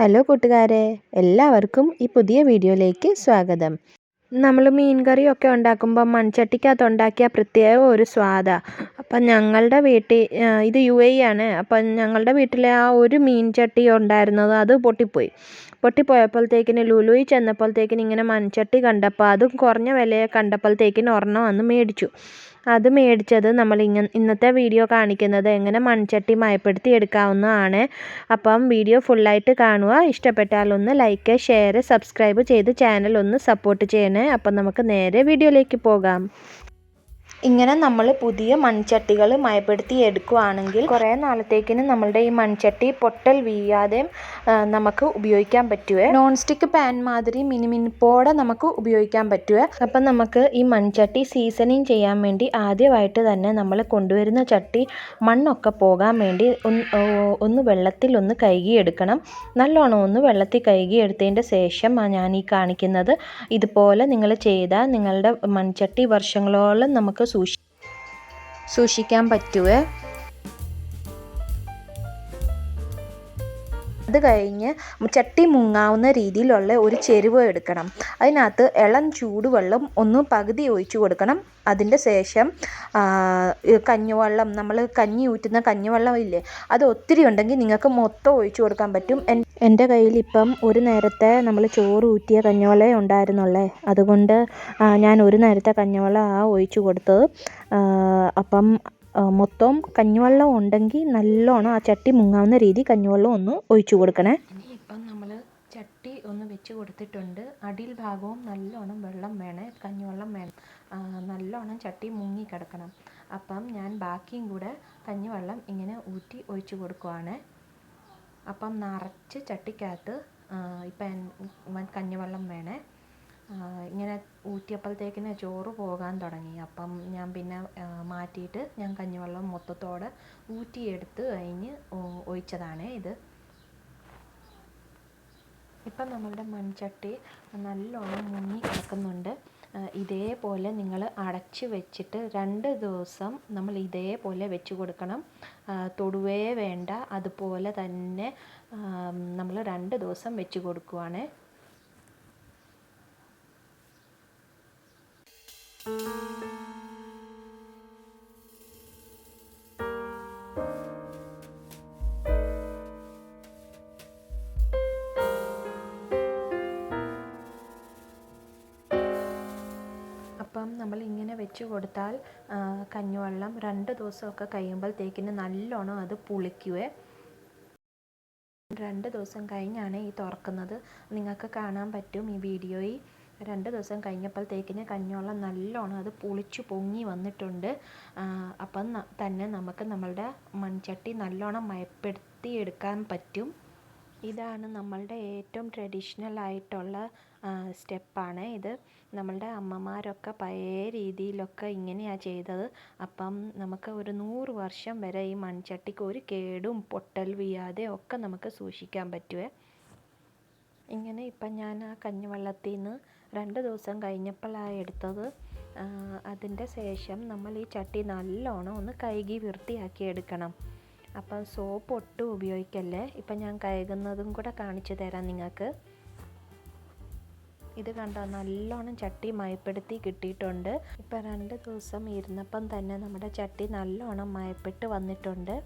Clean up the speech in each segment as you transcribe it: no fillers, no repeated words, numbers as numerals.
Hello കൂട്ടുകാരെ, എല്ലാവർക്കും ഈ പുതിയ വീഡിയോയിലേക്ക് സ്വാഗതം. നമ്മൾ മീൻ കറിയൊക്കെ ഉണ്ടാക്കുമ്പോൾ മൺചട്ടിക്കകത്ത് ഉണ്ടാക്കിയ പ്രത്യേക ഒരു സ്വാദാണ്. അപ്പം ഞങ്ങളുടെ വീട്ടിൽ ഇത് UAE ആണ്. അപ്പം ഞങ്ങളുടെ വീട്ടിലെ ആ ഒരു മീൻ ചട്ടി ഉണ്ടായിരുന്നത് അത് പൊട്ടിപ്പോയപ്പോഴത്തേക്കിന് ലുലുവിൽ ചെന്നപ്പോഴത്തേക്കിന് ഇങ്ങനെ മൺചട്ടി കണ്ടപ്പോൾ അതും കുറഞ്ഞ വിലയെ കണ്ടപ്പോഴത്തേക്കിന് ഒരെണ്ണം വന്ന് മേടിച്ചു. അത് മേടിച്ചത് നമ്മൾ ഇന്നത്തെ വീഡിയോ കാണിക്കുന്നത് എങ്ങനെ മൺചട്ടി മയപ്പെടുത്തി എടുക്കാവുന്നതാണ്. അപ്പം വീഡിയോ ഫുള്ളായിട്ട് കാണുക. ഇഷ്ടപ്പെട്ടാൽ ഒന്ന് ലൈക്ക്, ഷെയർ, സബ്സ്ക്രൈബ് ചെയ്ത് ചാനൽ ഒന്ന് സപ്പോർട്ട് ചെയ്യണേ. അപ്പം നമുക്ക് നേരെ വീഡിയോയിലേക്ക് പോകാം. ഇങ്ങനെ നമ്മൾ പുതിയ മൺചട്ടികൾ മയപ്പെടുത്തി എടുക്കുകയാണെങ്കിൽ കുറേ നാളത്തേക്കിന് നമ്മളുടെ ഈ മൺചട്ടി പൊട്ടൽ വീഴാതെ നമുക്ക് ഉപയോഗിക്കാൻ പറ്റുമേ. നോൺ സ്റ്റിക്ക് പാൻ മാതിരി മിനുമിനുപ്പോടെ നമുക്ക് ഉപയോഗിക്കാൻ പറ്റുമേ. അപ്പം നമുക്ക് ഈ മൺചട്ടി സീസണിങ് ചെയ്യാൻ വേണ്ടി ആദ്യമായിട്ട് തന്നെ നമ്മൾ കൊണ്ടുവരുന്ന ചട്ടി മണ്ണൊക്കെ പോകാൻ വേണ്ടി ഒന്ന് വെള്ളത്തിൽ ഒന്ന് കഴുകിയെടുക്കണം. നല്ലോണം ഒന്ന് വെള്ളത്തിൽ കഴുകിയെടുത്തതിൻ്റെ ശേഷം ഞാൻ ഈ കാണിക്കുന്നത് ഇതുപോലെ നിങ്ങൾ ചെയ്താൽ നിങ്ങളുടെ മൺചട്ടി വർഷങ്ങളോളം നമുക്ക് സൂക്ഷിക്കാൻ പറ്റുമേ. അത് കഴിഞ്ഞ് ചട്ടി മുങ്ങാവുന്ന രീതിയിലുള്ള ഒരു ചെരുവ് എടുക്കണം. അതിനകത്ത് ഇളം ചൂടുവെള്ളം ഒന്ന് പകുതി ഒഴിച്ചു കൊടുക്കണം. അതിൻ്റെ ശേഷം കഞ്ഞിവെള്ളം, നമ്മൾ കഞ്ഞി ഊറ്റുന്ന കഞ്ഞിവെള്ളം ഇല്ലേ, അത് ഒത്തിരി ഉണ്ടെങ്കിൽ നിങ്ങൾക്ക് മൊത്തം ഒഴിച്ചു കൊടുക്കാൻ പറ്റും. എൻ്റെ കയ്യിൽ ഇപ്പം ഒരു നേരത്തെ നമ്മൾ ചോറ് ഊറ്റിയ കഞ്ഞിവെള്ളം ഉണ്ടായിരുന്നുള്ളേ, അതുകൊണ്ട് ഞാൻ ഒരു നേരത്തെ കഞ്ഞിവെള്ളം ഒഴിച്ചു കൊടുത്തത്. അപ്പം മൊത്തം കഞ്ഞിവെള്ളം ഉണ്ടെങ്കിൽ നല്ലോണം ആ ചട്ടി മുങ്ങാവുന്ന രീതി കഞ്ഞിവെള്ളം ഒന്ന് ഒഴിച്ചു കൊടുക്കണേ. ഇപ്പം നമ്മൾ ചട്ടി ഒന്ന് വെച്ച് കൊടുത്തിട്ടുണ്ട്. അടിയിൽ ഭാഗവും നല്ലോണം വെള്ളം വേണേ, കഞ്ഞിവെള്ളം വേണം. നല്ലോണം ചട്ടി മുങ്ങി കിടക്കണം. അപ്പം ഞാൻ ബാക്കിയും കൂടെ കഞ്ഞിവെള്ളം ഇങ്ങനെ ഊറ്റി ഒഴിച്ചു കൊടുക്കുവാണ്. അപ്പം നിറച്ച് ചട്ടിക്കകത്ത് ഇപ്പം കഞ്ഞിവെള്ളം വേണേ. ഇങ്ങനെ ഊറ്റിയപ്പോഴത്തേക്കിന് ചോറ് പോകാൻ തുടങ്ങി. അപ്പം ഞാൻ പിന്നെ മാറ്റിയിട്ട് ഞാൻ കഞ്ഞിവെള്ളം മൊത്തത്തോടെ ഊറ്റിയെടുത്ത് കഴിഞ്ഞ് ഒഴിച്ചതാണ് ഇത്. ഇപ്പം നമ്മളുടെ മൺചട്ടി നല്ലോണം മുങ്ങി കിടക്കുന്നുണ്ട്. ഇതേപോലെ നിങ്ങൾ അടച്ച് വെച്ചിട്ട് 2 ദിവസം നമ്മൾ ഇതേപോലെ വെച്ച് കൊടുക്കണം. തൊടുവേ വേണ്ട, അതുപോലെ തന്നെ നമ്മൾ 2 ദിവസം വെച്ച് കൊടുക്കുവാണ്. അപ്പം നമ്മൾ ഇങ്ങനെ വെച്ച് കൊടുത്താൽ കഞ്ഞിവെള്ളം 2 ദിവസമൊക്കെ കഴിയുമ്പോഴത്തേക്കിന് നല്ലോണം അത് പുളിക്കുവേ. 2 ദിവസം കഴിഞ്ഞാണ് ഈ തുറക്കുന്നത്. നിങ്ങൾക്ക് കാണാൻ പറ്റും ഈ വീഡിയോയിൽ. 2 ദിവസം കഴിഞ്ഞപ്പോഴത്തേക്കിന് കഞ്ഞിവെള്ളം നല്ലോണം അത് പുളിച്ചു പൊങ്ങി വന്നിട്ടുണ്ട്. അപ്പം തന്നെ നമുക്ക് നമ്മളുടെ മൺചട്ടി നല്ലോണം മയപ്പെടുത്തി എടുക്കാൻ പറ്റും. ഇതാണ് നമ്മളുടെ ഏറ്റവും ട്രഡീഷണൽ ആയിട്ടുള്ള സ്റ്റെപ്പാണ് ഇത്. നമ്മളുടെ അമ്മമാരൊക്കെ പഴയ രീതിയിലൊക്കെ ഇങ്ങനെയാണ് ചെയ്തത്. അപ്പം നമുക്ക് ഒരു 100 വർഷം വരെ ഈ മൺചട്ടിക്ക് ഒരു കേടും പൊട്ടൽ വീഴാതെ ഒക്കെ നമുക്ക് സൂക്ഷിക്കാൻ പറ്റുമേ. ഇങ്ങനെ ഇപ്പം ഞാൻ ആ കഞ്ഞിവെള്ളത്തിൽ നിന്ന് 2 ദിവസം കഴിഞ്ഞപ്പോഴാണ് എടുത്തത്. അതിൻ്റെ ശേഷം നമ്മൾ ഈ ചട്ടി നല്ലോണം ഒന്ന് കഴുകി വൃത്തിയാക്കി എടുക്കണം. അപ്പം സോപ്പ് ഒട്ടും ഉപയോഗിക്കല്ലേ. ഇപ്പം ഞാൻ കഴുകുന്നതും കൂടെ കാണിച്ചു തരാം നിങ്ങൾക്ക്. ഇത് കണ്ടോ, നല്ലോണം ചട്ടി മയപ്പെടുത്തി കിട്ടിയിട്ടുണ്ട്. ഇപ്പം 2 ദിവസം ഇരുന്നപ്പം തന്നെ നമ്മുടെ ചട്ടി നല്ലോണം മയപ്പെട്ട് വന്നിട്ടുണ്ട്.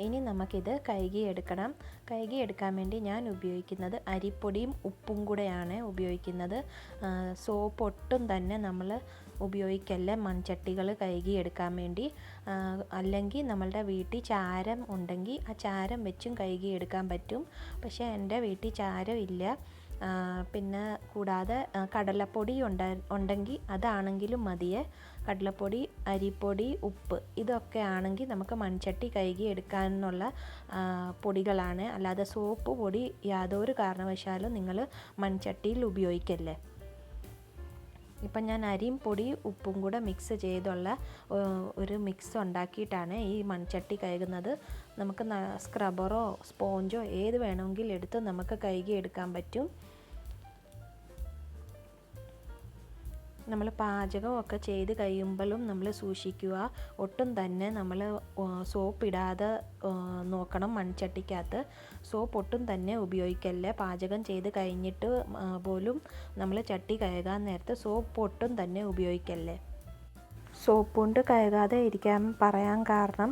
ഇനി നമുക്കിത് കഴുകിയെടുക്കണം. കഴുകിയെടുക്കാൻ വേണ്ടി ഞാൻ ഉപയോഗിക്കുന്നത് അരിപ്പൊടിയും ഉപ്പും കൂടെയാണ് ഉപയോഗിക്കുന്നത്. സോപ്പ് ഒട്ടും തന്നെ നമ്മൾ ഉപയോഗിക്കല്ലേ മൺചട്ടികൾ കഴുകിയെടുക്കാൻ വേണ്ടി. അല്ലെങ്കിൽ നമ്മളുടെ വീട്ടിൽ ചാരം ഉണ്ടെങ്കിൽ ആ ചാരം വെച്ചും കഴുകിയെടുക്കാൻ പറ്റും. പക്ഷേ എൻ്റെ വീട്ടിൽ ചാരം ഇല്ല. പിന്നെ കൂടാതെ കടലപ്പൊടി ഉണ്ടെങ്കിൽ അതാണെങ്കിലും മതിയേ. കടലപ്പൊടി, അരിപ്പൊടി, ഉപ്പ് ഇതൊക്കെ ആണെങ്കിൽ നമുക്ക് മൺചട്ടി കഴുകി എടുക്കാനുള്ള പൊടികളാണ്. അല്ലാതെ സോപ്പ് പൊടി യാതൊരു കാരണവശാലും നിങ്ങൾ മൺചട്ടിയിൽ ഉപയോഗിക്കല്ലേ. ഇപ്പം ഞാൻ അരിയും പൊടി ഉപ്പും കൂടെ മിക്സ് ചെയ്തുള്ള ഒരു മിക്സ് ഉണ്ടാക്കിയിട്ടാണ് ഈ മൺചട്ടി കഴുകുന്നത്. നമുക്ക് സ്ക്രബറോ സ്പോഞ്ചോ ഏത് വേണമെങ്കിൽ എടുത്ത് നമുക്ക് കഴുകി എടുക്കാൻ പറ്റും. നമ്മൾ പാചകമൊക്കെ ചെയ്ത് കഴിയുമ്പോഴും നമ്മൾ സൂക്ഷിക്കുക, ഒട്ടും തന്നെ നമ്മൾ സോപ്പ് ഇടാതെ നോക്കണം. മൺചട്ടിക്കകത്ത് സോപ്പ് ഒട്ടും തന്നെ ഉപയോഗിക്കല്ലേ. പാചകം ചെയ്ത് കഴിഞ്ഞിട്ട് പോലും നമ്മൾ ചട്ടി കഴുകാൻ നേരത്ത് സോപ്പ് ഒട്ടും തന്നെ ഉപയോഗിക്കല്ലേ. സോപ്പ് കൊണ്ട് കഴുകാതെ ഇരിക്കാൻ പറയാൻ കാരണം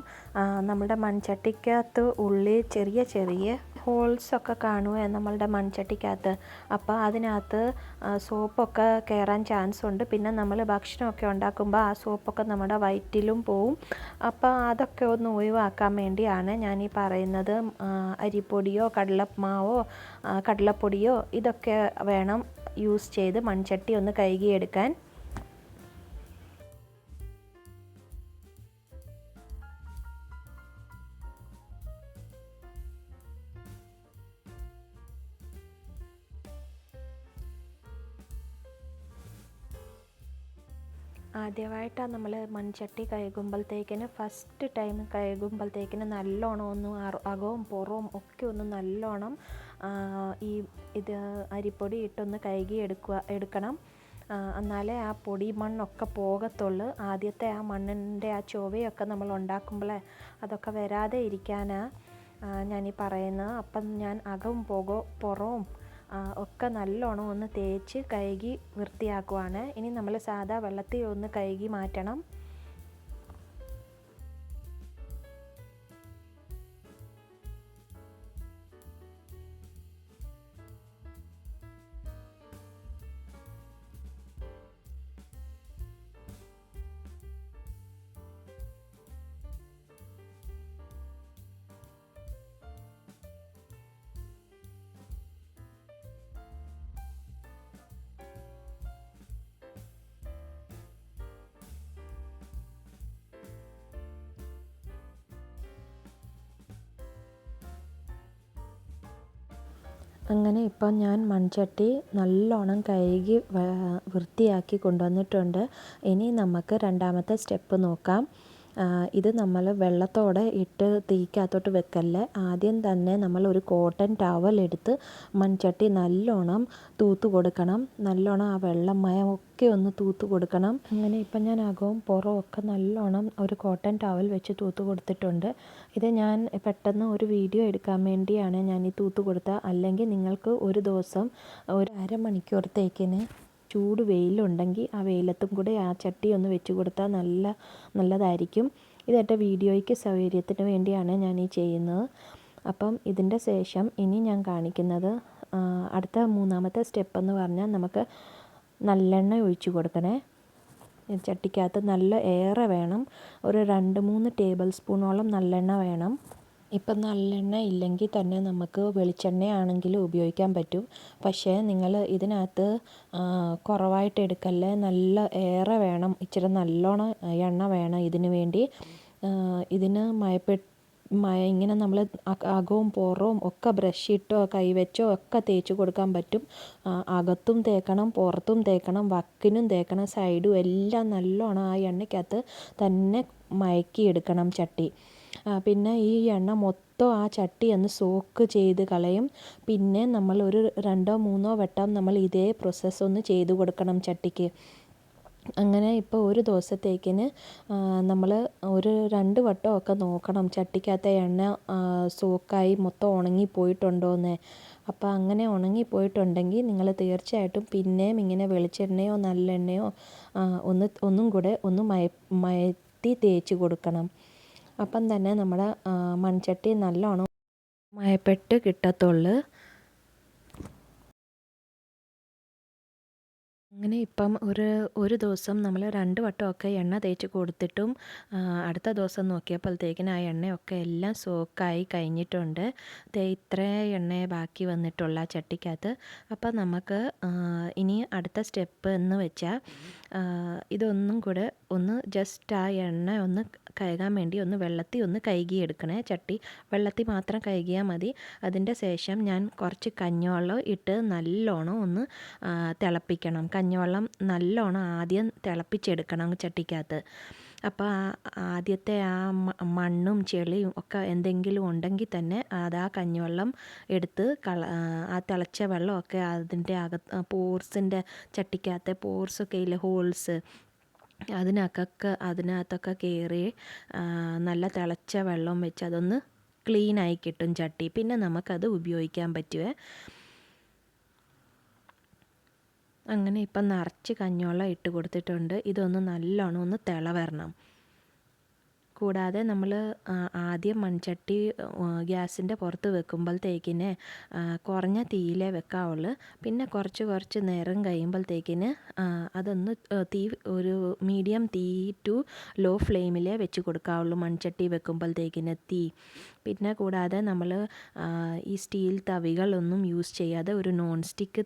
നമ്മുടെ മൺചട്ടിക്കകത്ത് ഉള്ളിൽ ചെറിയ ചെറിയ ഹോൾസൊക്കെ കാണുക നമ്മളുടെ മൺചട്ടിക്കകത്ത്. അപ്പോൾ അതിനകത്ത് സോപ്പൊക്കെ കയറാൻ ചാൻസ് ഉണ്ട്. പിന്നെ നമ്മൾ ഭക്ഷണമൊക്കെ ഉണ്ടാക്കുമ്പോൾ ആ സോപ്പൊക്കെ നമ്മുടെ വയറ്റിലും പോവും. അപ്പോൾ അതൊക്കെ ഒന്ന് ഒഴിവാക്കാൻ വേണ്ടിയാണ് ഞാനീ പറയുന്നത്. അരിപ്പൊടിയോ കടലമാവോ കടലപ്പൊടിയോ ഇതൊക്കെ വേണം യൂസ് ചെയ്ത് മൺചട്ടി ഒന്ന് കഴുകിയെടുക്കാൻ. ആദ്യമായിട്ടാണ് നമ്മൾ മൺചട്ടി കഴുകുമ്പോഴത്തേക്കിന്, ഫസ്റ്റ് ടൈം കഴുകുമ്പോഴത്തേക്കിന് നല്ലോണം ഒന്ന് അകവും പുറവും ഒക്കെ ഒന്ന് നല്ലോണം ഇത് അരിപ്പൊടി ഇട്ടൊന്ന് കഴുകി എടുക്കണം. എന്നാലേ ആ പൊടി മണ്ണൊക്കെ പോകത്തുള്ളൂ. ആദ്യത്തെ ആ മണ്ണിൻ്റെ ആ ചൊവയൊക്കെ നമ്മൾ ഉണ്ടാക്കുമ്പോഴേ അതൊക്കെ വരാതെ ഇരിക്കാനാണ് ഞാനീ പറയുന്നത്. അപ്പം ഞാൻ അകവും പുറവും ഒക്കെ നല്ലോണം ഒന്ന് തേച്ച് കഴുകി വൃത്തിയാക്കുവാണ്. ഇനി നമ്മൾ സാധാ വെള്ളത്തിൽ ഒന്ന് കഴുകി മാറ്റണം. അങ്ങനെ ഇപ്പം ഞാൻ മൺചട്ടി നല്ലോണം കഴുകി വൃത്തിയാക്കി കൊണ്ടുവന്നിട്ടുണ്ട്. ഇനി നമുക്ക് രണ്ടാമത്തെ സ്റ്റെപ്പ് നോക്കാം. ഇത് നമ്മൾ വെള്ളത്തോടെ ഇട്ട് തീക്കകത്തോട്ട് വെക്കല്ലേ. ആദ്യം തന്നെ നമ്മൾ ഒരു കോട്ടൺ ടവൽ എടുത്ത് മൺചട്ടി നല്ലോണം തൂത്ത് കൊടുക്കണം. നല്ലോണം ആ വെള്ളമയം ഒക്കെ ഒന്ന് തൂത്ത് കൊടുക്കണം. അങ്ങനെ ഇപ്പം ഞാൻ അകവും പുറവും ഒക്കെ നല്ലോണം ഒരു കോട്ടൺ ടവൽ വെച്ച് തൂത്ത് കൊടുത്തിട്ടുണ്ട്. ഇത് ഞാൻ പെട്ടെന്ന് ഒരു വീഡിയോ എടുക്കാൻ വേണ്ടിയാണ് ഞാൻ ഈ തൂത്ത് കൊടുത്തത്. അല്ലെങ്കിൽ നിങ്ങൾക്ക് ഒരു ദിവസം ഒരു അരമണിക്കൂറത്തേക്കിന് ചൂട് വെയിലുണ്ടെങ്കിൽ ആ വെയിലത്തും കൂടെ ആ ചട്ടി ഒന്ന് വെച്ച് കൊടുത്താൽ നല്ലതായിരിക്കും. ഇതെൻ്റെ വീഡിയോയ്ക്ക് സൗകര്യത്തിന് വേണ്ടിയാണ് ഞാൻ ഈ ചെയ്യുന്നത്. അപ്പം ഇതിൻ്റെ ശേഷം ഇനി ഞാൻ കാണിക്കുന്നത് അടുത്ത മൂന്നാമത്തെ സ്റ്റെപ്പ് എന്ന് പറഞ്ഞാൽ നമുക്ക് നല്ലെണ്ണ ഒഴിച്ച് കൊടുക്കണേ. ചട്ടിക്കകത്ത് നല്ല ഏറെ വേണം. ഒരു 2-3 ടേബിൾ സ്പൂണോളം നല്ലെണ്ണ വേണം. ഇപ്പം നല്ലെണ്ണ ഇല്ലെങ്കിൽ തന്നെ നമുക്ക് വെളിച്ചെണ്ണയാണെങ്കിലും ഉപയോഗിക്കാൻ പറ്റും. പക്ഷേ നിങ്ങൾ ഇതിനകത്ത് കുറവായിട്ട് എടുക്കല്ലേ, നല്ല ഏറെ വേണം. ഇച്ചിരി നല്ലോണം എണ്ണ വേണം ഇതിന് വേണ്ടി. ഇതിന് ഇങ്ങനെ നമ്മൾ അകവും പുറവും ഒക്കെ ബ്രഷ് ഇട്ടോ കൈവച്ചോ ഒക്കെ തേച്ച് കൊടുക്കാൻ പറ്റും. അകത്തും തേക്കണം, പുറത്തും തേക്കണം, വക്കിനും തേക്കണം, സൈഡും എല്ലാം നല്ലോണം ആ എണ്ണയ്ക്കകത്ത് തന്നെ മയക്കിയെടുക്കണം ചട്ടി. പിന്നെ ഈ എണ്ണ മൊത്തം ആ ചട്ടി ഒന്ന് സോക്ക് ചെയ്ത് കളയും. പിന്നെ നമ്മൾ ഒരു 2-3 വട്ടം നമ്മൾ ഇതേ പ്രോസസ്സ് ഒന്ന് ചെയ്ത് കൊടുക്കണം ചട്ടിക്ക്. അങ്ങനെ ഇപ്പോൾ ഒരു ദിവസത്തേക്കിന് നമ്മൾ ഒരു 2 വട്ടമൊക്കെ നോക്കണം ചട്ടിക്കകത്തെ എണ്ണ സോക്കായി മൊത്തം ഉണങ്ങിപ്പോയിട്ടുണ്ടോയെന്ന്. അപ്പോൾ അങ്ങനെ ഉണങ്ങിപ്പോയിട്ടുണ്ടെങ്കിൽ നിങ്ങൾ തീർച്ചയായിട്ടും പിന്നെയും ഇങ്ങനെ വെളിച്ചെണ്ണയോ നല്ലെണ്ണയോ ഒന്നും കൂടെ ഒന്ന് മയത്തി തേച്ച് കൊടുക്കണം. അപ്പം തന്നെ നമ്മുടെ മൺചട്ടി നല്ലോണം മയപ്പെട്ട് കിട്ടത്തുള്ളൂ. അങ്ങനെ ഇപ്പം ഒരു ദിവസം നമ്മൾ 2 വട്ടമൊക്കെ എണ്ണ തേച്ച് കൊടുത്തിട്ടും അടുത്ത ദിവസം നോക്കിയപ്പോഴത്തേക്കിന് ആ എണ്ണയൊക്കെ എല്ലാം സോക്കായി കഴിഞ്ഞിട്ടുണ്ട്. ഇത്രേ എണ്ണയെ ബാക്കി വന്നിട്ടുള്ള ആ ചട്ടിക്കകത്ത്. അപ്പം നമുക്ക് ഇനി അടുത്ത സ്റ്റെപ്പ് എന്ന് വെച്ചാൽ ഇതൊന്നും കൂടെ ഒന്ന് ജസ്റ്റ് ആ എണ്ണ ഒന്ന് കഴുകാൻ വേണ്ടി ഒന്ന് വെള്ളത്തിൽ ഒന്ന് കഴുകിയെടുക്കണേ. ചട്ടി വെള്ളത്തിൽ മാത്രം കഴുകിയാൽ മതി. അതിൻ്റെ ശേഷം ഞാൻ കുറച്ച് കഞ്ഞിവെള്ളം ഇട്ട് നല്ലോണം ഒന്ന് തിളപ്പിക്കണം. കഞ്ഞിവെള്ളം നല്ലോണം ആദ്യം തിളപ്പിച്ചെടുക്കണം ചട്ടിക്കകത്ത്. അപ്പോൾ ആദ്യത്തെ ആ മണ്ണും ചെളിയും ഒക്കെ എന്തെങ്കിലും ഉണ്ടെങ്കിൽ തന്നെ അത് ആ കഞ്ഞിവെള്ളം എടുത്ത് ആ തിളച്ച വെള്ളമൊക്കെ അതിൻ്റെ പോർസിൻ്റെ ചട്ടിക്കകത്തെ പോർസൊക്കെ ഇല്ല ഹോൾസ് അതിനകത്തൊക്കെ കയറി നല്ല തിളച്ച വെള്ളം വെച്ച് അതൊന്ന് ക്ലീനായി കിട്ടും ചട്ടി. പിന്നെ നമുക്കത് ഉപയോഗിക്കാൻ പറ്റുമേ. അങ്ങനെ ഇപ്പം നിറച്ച് കഞ്ഞിവെള്ളം ഇട്ട് കൊടുത്തിട്ടുണ്ട്. ഇതൊന്ന് നല്ലോണം ഒന്ന് തിള വരണം. കൂടാതെ നമ്മൾ ആദ്യം മൺചട്ടി ഗ്യാസിൻ്റെ പുറത്ത് വെക്കുമ്പോഴത്തേക്കിന് കുറഞ്ഞ തീയിലേ വെക്കാവുള്ളൂ. പിന്നെ കുറച്ച് നേരം കഴിയുമ്പോഴത്തേക്കിന് അതൊന്ന് ഒരു മീഡിയം തീ ടു ലോ ഫ്ലെയിമിലേ വെച്ച് കൊടുക്കാവുള്ളൂ മൺചട്ടി വെക്കുമ്പോഴത്തേക്കിന് തീ. പിന്നെ കൂടാതെ നമ്മൾ ഈ സ്റ്റീൽ തവികളൊന്നും യൂസ് ചെയ്യാതെ ഒരു നോൺ സ്റ്റിക്ക്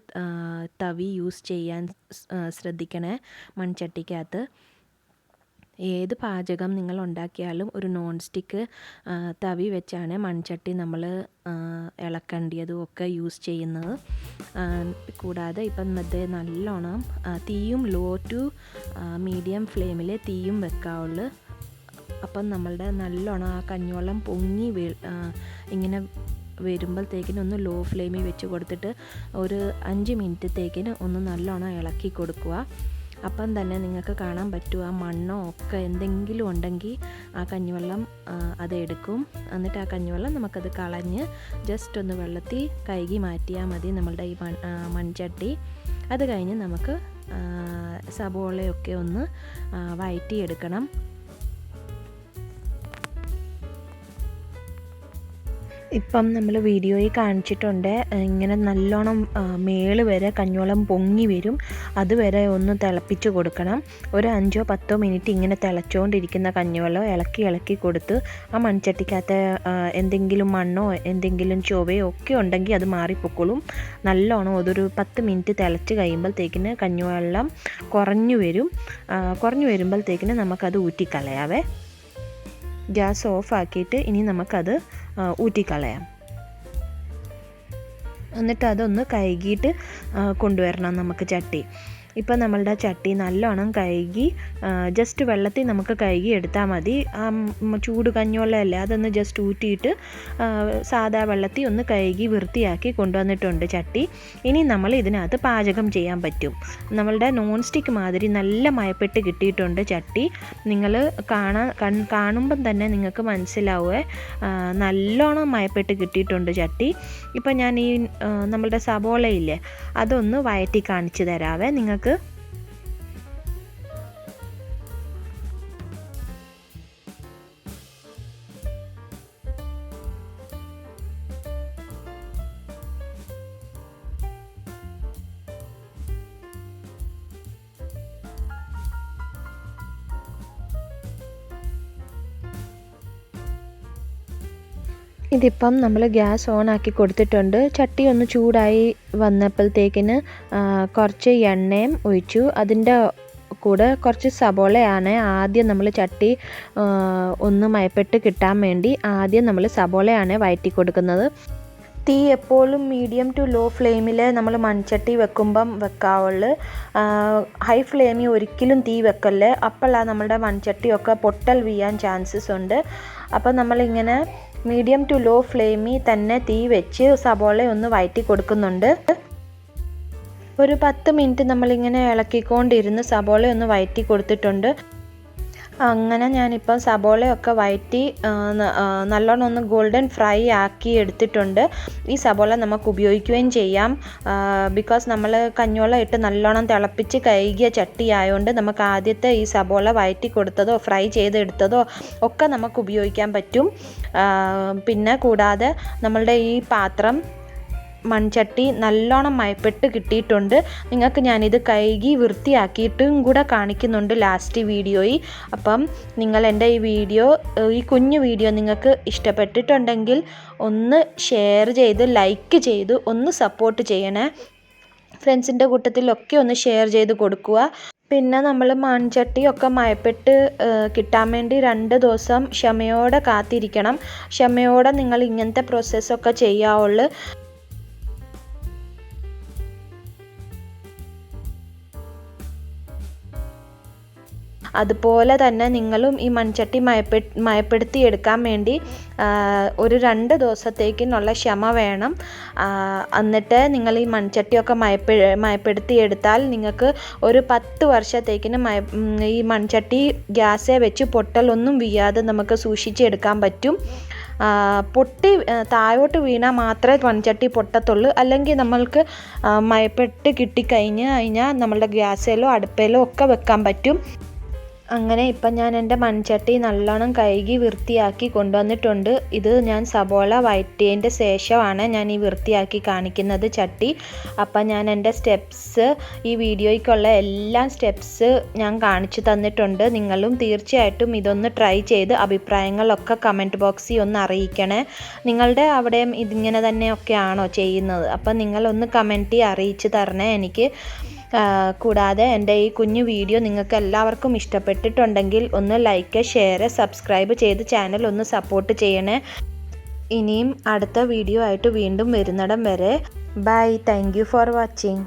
തവി യൂസ് ചെയ്യാൻ ശ്രദ്ധിക്കണേ മൺചട്ടിക്കകത്ത്. ഏത് പാചകം നിങ്ങൾ ഉണ്ടാക്കിയാലും ഒരു നോൺ സ്റ്റിക്ക് തവി വെച്ചാണ് മൺചട്ടി നമ്മൾ ഇളക്കേണ്ടതും ഒക്കെ യൂസ് ചെയ്യുന്നത്. കൂടാതെ ഇപ്പം നല്ലോണം തീയും ലോ ടു മീഡിയം ഫ്ലെയിമിൽ തീയും വെക്കാവുള്ളൂ. അപ്പം നമ്മളുടെ നല്ലോണം ആ കഞ്ഞിവെള്ളം പൊങ്ങി ഇങ്ങനെ വരുമ്പോഴത്തേക്കിന് ഒന്ന് ലോ ഫ്ലെയിമിൽ വെച്ച് കൊടുത്തിട്ട് ഒരു 5 മിനിറ്റത്തേക്കിന് ഒന്ന് നല്ലോണം ഇളക്കി കൊടുക്കുക. അപ്പം തന്നെ നിങ്ങൾക്ക് കാണാൻ പറ്റും ആ മണ്ണോ ഒക്കെ എന്തെങ്കിലും ഉണ്ടെങ്കിൽ ആ കഞ്ഞിവെള്ളം അതെടുക്കും. എന്നിട്ട് ആ കഞ്ഞിവെള്ളം നമുക്കത് കളഞ്ഞ് ജസ്റ്റ് ഒന്ന് വെള്ളത്തിൽ കഴുകി മാറ്റിയാൽ മതി നമ്മളുടെ ഈ മൺചട്ടി. അത് കഴിഞ്ഞ് നമുക്ക് സബോളയൊക്കെ ഒന്ന് വഴറ്റിയെടുക്കണം. ഇപ്പം നമ്മൾ വീഡിയോയിൽ കാണിച്ചിട്ടുണ്ട്. ഇങ്ങനെ നല്ലോണം മേള് വരെ കഞ്ഞിവെള്ളം പൊങ്ങി വരും. അതുവരെ ഒന്ന് തിളപ്പിച്ച് കൊടുക്കണം. ഒരു 5-10 മിനിറ്റ് ഇങ്ങനെ തിളച്ചുകൊണ്ടിരിക്കുന്ന കഞ്ഞിവെള്ളം ഇളക്കി കൊടുത്ത് ആ മൺചട്ടിക്കകത്ത് എന്തെങ്കിലും മണ്ണോ എന്തെങ്കിലും ചൊവയോ ഒക്കെ ഉണ്ടെങ്കിൽ അത് മാറിപ്പൊക്കോളും. നല്ലോണം അതൊരു 10 മിനിറ്റ് തിളച്ച് കഴിയുമ്പോഴത്തേക്കിന് കഞ്ഞിവെള്ളം കുറഞ്ഞു വരുമ്പോഴത്തേക്കിന് നമുക്കത് ഊറ്റിക്കളയാവേ. ഗ്യാസ് ഓഫ് ആക്കിയിട്ട് ഇനി നമുക്കത് ഊറ്റിക്കളയാം. എന്നിട്ട് അതൊന്ന് കഴുകിയിട്ട് കൊണ്ടുവരണം നമുക്ക് ചട്ടി. ഇപ്പം നമ്മളുടെ ചട്ടി നല്ലോണം കഴുകി ജസ്റ്റ് വെള്ളത്തിൽ നമുക്ക് കഴുകി എടുത്താൽ മതി. ചൂട് കഞ്ഞിവെള്ളമല്ലേ അതൊന്ന് ജസ്റ്റ് ഊറ്റിയിട്ട് സാധാ വെള്ളത്തിൽ ഒന്ന് കഴുകി വൃത്തിയാക്കി കൊണ്ടുവന്നിട്ടുണ്ട് ചട്ടി. ഇനി നമ്മൾ ഇതിനകത്ത് പാചകം ചെയ്യാൻ പറ്റും. നമ്മളുടെ നോൺ സ്റ്റിക്ക് മാതിരി നല്ല മയപ്പെട്ട് കിട്ടിയിട്ടുണ്ട് ചട്ടി. നിങ്ങൾ കാണുമ്പം തന്നെ നിങ്ങൾക്ക് മനസ്സിലാവുമേ നല്ലോണം മയപ്പെട്ട് കിട്ടിയിട്ടുണ്ട് ചട്ടി. ഇപ്പം ഞാൻ ഈ നമ്മളുടെ സബോളയില്ലേ അതൊന്ന് വഴറ്റി കാണിച്ചു തരാവേ നിങ്ങൾക്ക്. ഇതിപ്പം നമ്മൾ ഗ്യാസ് ഓൺ ആക്കി കൊടുത്തിട്ടുണ്ട്. ചട്ടി ഒന്ന് ചൂടായി വന്നപ്പോഴത്തേക്കിന് കുറച്ച് എണ്ണയും ഒഴിച്ചു. അതിൻ്റെ കൂടെ കുറച്ച് സബോളയാണ് ആദ്യം നമ്മൾ ചട്ടി ഒന്ന് മയപ്പെട്ട് കിട്ടാൻ വേണ്ടി ആദ്യം നമ്മൾ സബോളയാണ് വഴറ്റി കൊടുക്കുന്നത്. തീ എപ്പോഴും മീഡിയം ടു ലോ ഫ്ലെയിമിൽ നമ്മൾ മൺചട്ടി വെക്കാവുള്ളൂ. ഹൈ ഫ്ലെയിമിൽ ഒരിക്കലും തീ വെക്കല്ലേ. അപ്പോഴാണ് നമ്മുടെ മൺചട്ടിയൊക്കെ പൊട്ടൽ വീഴാൻ ചാൻസസ് ഉണ്ട്. അപ്പോൾ നമ്മളിങ്ങനെ മീഡിയം ടു ലോ ഫ്ലെയിമിൽ തന്നെ തീ വെച്ച് സബോള ഒന്ന് വഴറ്റി കൊടുക്കുന്നുണ്ട്. ഒരു 10 മിനിറ്റ് നമ്മളിങ്ങനെ ഇളക്കിക്കൊണ്ടിരുന്ന് സബോള ഒന്ന് വഴറ്റി കൊടുത്തിട്ടുണ്ട്. അങ്ങനെ ഞാനിപ്പോൾ സബോളയൊക്കെ വഴറ്റി നല്ലോണം ഒന്ന് ഗോൾഡൻ ഫ്രൈ ആക്കി എടുത്തിട്ടുണ്ട്. ഈ സബോള നമുക്ക് ഉപയോഗിക്കുകയും ചെയ്യാം. ബിക്കോസ് നമ്മൾ കഞ്ഞിവെള്ളം ഇട്ട് നല്ലോണം തിളപ്പിച്ച് കഴുകിയ ചട്ടി ആയതുകൊണ്ട് നമുക്ക് ആദ്യത്തെ ഈ സബോള വഴറ്റി കൊടുത്തതോ ഫ്രൈ ചെയ്തെടുത്തതോ ഒക്കെ നമുക്ക് ഉപയോഗിക്കാൻ പറ്റും. പിന്നെ കൂടാതെ നമ്മളുടെ ഈ പാത്രം മൺചട്ടി നല്ലോണം മയപ്പെട്ട് കിട്ടിയിട്ടുണ്ട്. നിങ്ങൾക്ക് ഞാനിത് കഴുകി വൃത്തിയാക്കിയിട്ടും കൂടെ കാണിക്കുന്നുണ്ട് ലാസ്റ്റ് വീഡിയോയിൽ. അപ്പം നിങ്ങൾ എൻ്റെ ഈ കുഞ്ഞു വീഡിയോ നിങ്ങൾക്ക് ഇഷ്ടപ്പെട്ടിട്ടുണ്ടെങ്കിൽ ഒന്ന് ഷെയർ ചെയ്ത് ലൈക്ക് ചെയ്ത് ഒന്ന് സപ്പോർട്ട് ചെയ്യണേ. ഫ്രണ്ട്സിൻ്റെ കൂട്ടത്തിലൊക്കെ ഒന്ന് ഷെയർ ചെയ്ത് കൊടുക്കുക. പിന്നെ നമ്മൾ മൺചട്ടിയൊക്കെ മയപ്പെട്ട് കിട്ടാൻ വേണ്ടി 2 ദിവസം ക്ഷമയോടെ കാത്തിരിക്കണം. ക്ഷമയോടെ നിങ്ങൾ ഇങ്ങനത്തെ പ്രോസസ്സൊക്കെ ചെയ്യാവുള്ളൂ. അതുപോലെ തന്നെ നിങ്ങളും ഈ മൺചട്ടി മയപ്പെടുത്തി എടുക്കാൻ വേണ്ടി ഒരു 2 ദിവസത്തേക്കിനുള്ള ക്ഷമ വേണം. എന്നിട്ട് നിങ്ങൾ ഈ മൺചട്ടിയൊക്കെ മയപ്പെടുത്തി എടുത്താൽ നിങ്ങൾക്ക് ഒരു 10 വർഷത്തേക്കിന് ഈ മൺചട്ടി ഗ്യാസേ വെച്ച് പൊട്ടലൊന്നും വീഴാതെ നമുക്ക് സൂക്ഷിച്ചെടുക്കാൻ പറ്റും. പൊട്ടി താഴോട്ട് വീണാൽ മാത്രമേ മൺചട്ടി പൊട്ടത്തുള്ളൂ. അല്ലെങ്കിൽ നമ്മൾക്ക് മയപ്പെട്ട് കിട്ടിക്കഴിഞ്ഞാൽ നമ്മളുടെ ഗ്യാസിലോ അടുപ്പിലോ ഒക്കെ വെക്കാൻ പറ്റും. അങ്ങനെ ഇപ്പം ഞാൻ എൻ്റെ മൺചട്ടി നല്ലോണം കഴുകി വൃത്തിയാക്കി കൊണ്ടുവന്നിട്ടുണ്ട്. ഇത് ഞാൻ സബോള വഴറ്റിയതിൻ്റെ ശേഷമാണ് ഞാൻ ഈ വൃത്തിയാക്കി കാണിക്കുന്നത് ചട്ടി. അപ്പം ഞാൻ എൻ്റെ സ്റ്റെപ്സ്, ഈ വീഡിയോയ്ക്കുള്ള എല്ലാ സ്റ്റെപ്സ് ഞാൻ കാണിച്ചു തന്നിട്ടുണ്ട്. നിങ്ങളും തീർച്ചയായിട്ടും ഇതൊന്ന് ട്രൈ ചെയ്ത് അഭിപ്രായങ്ങളൊക്കെ കമൻറ്റ് ബോക്സിൽ ഒന്ന് അറിയിക്കണേ. നിങ്ങളുടെ അവിടെയും ഇതിങ്ങനെ തന്നെയൊക്കെയാണോ ചെയ്യുന്നത്? അപ്പം നിങ്ങളൊന്ന് കമൻറ്റിൽ അറിയിച്ച് തരണേ എനിക്ക്. കൂടാതെ എൻ്റെ ഈ കുഞ്ഞു വീഡിയോ നിങ്ങൾക്ക് എല്ലാവർക്കും ഇഷ്ടപ്പെട്ടിട്ടുണ്ടെങ്കിൽ ഒന്ന് ലൈക്ക്, ഷെയർ, സബ്സ്ക്രൈബ് ചെയ്ത് ചാനൽ ഒന്ന് സപ്പോർട്ട് ചെയ്യണേ. ഇനിയും അടുത്ത വീഡിയോ ആയിട്ട് വീണ്ടും വരുന്നിടം വരെ bye. Thank you for watching.